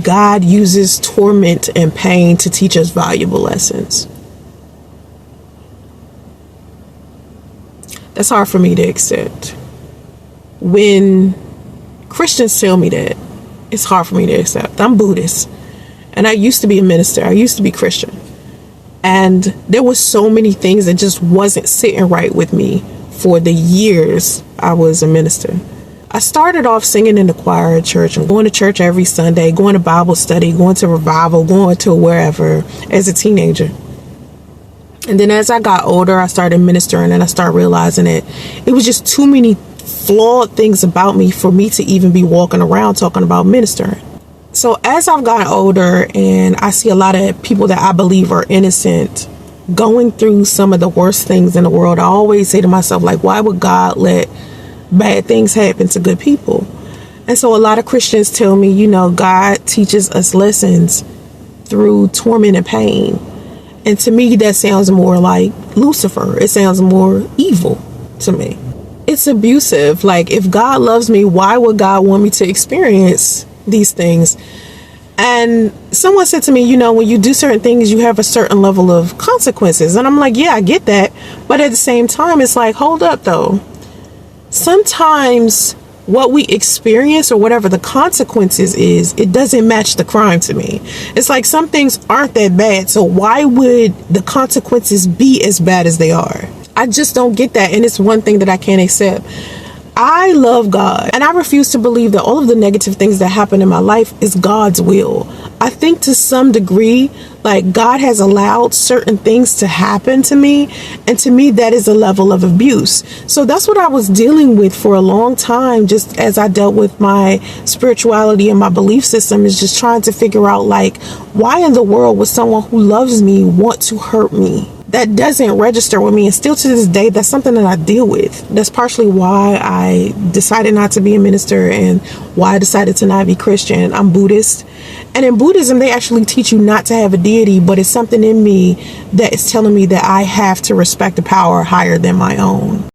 God uses torment and pain to teach us valuable lessons. That's hard for me to accept. When Christians tell me that, it's hard for me to accept. I'm Buddhist, and I used to be a minister. I used to be Christian. And there was so many things that just wasn't sitting right with me for the years I was a minister. I started off singing in the choir at church and going to church every Sunday, going to Bible study, going to revival, going to wherever as a teenager. And then as I got older, I started ministering, and I started realizing that it was just too many flawed things about me for me to even be walking around talking about ministering. So as I've gotten older and I see a lot of people that I believe are innocent going through some of the worst things in the world, I always say to myself, like, why would God let bad things happen to good people? And so a lot of Christians tell me, you know, God teaches us lessons through torment and pain. And to me, that sounds more like Lucifer. It sounds more evil to me. It's abusive. Like, if God loves me, why would God want me to experience these things? And someone said to me, you know, when you do certain things, you have a certain level of consequences. And I'm like, yeah, I get that. But at the same time, it's like, hold up, though. Sometimes what we experience or whatever the consequences is, it doesn't match the crime to me. It's like some things aren't that bad. So why would the consequences be as bad as they are? I just don't get that. And it's one thing that I can't accept. I love God, and I refuse to believe that all of the negative things that happen in my life is God's will. I think to some degree, like, God has allowed certain things to happen to me, and to me that is a level of abuse. So that's what I was dealing with for a long time, just as I dealt with my spirituality and my belief system, is just trying to figure out, like, why in the world would someone who loves me want to hurt me? That doesn't register with me, and still to this day, that's something that I deal with. That's partially why I decided not to be a minister and why I decided to not be Christian. I'm Buddhist, and in Buddhism, they actually teach you not to have a deity, but it's something in me that is telling me that I have to respect a power higher than my own.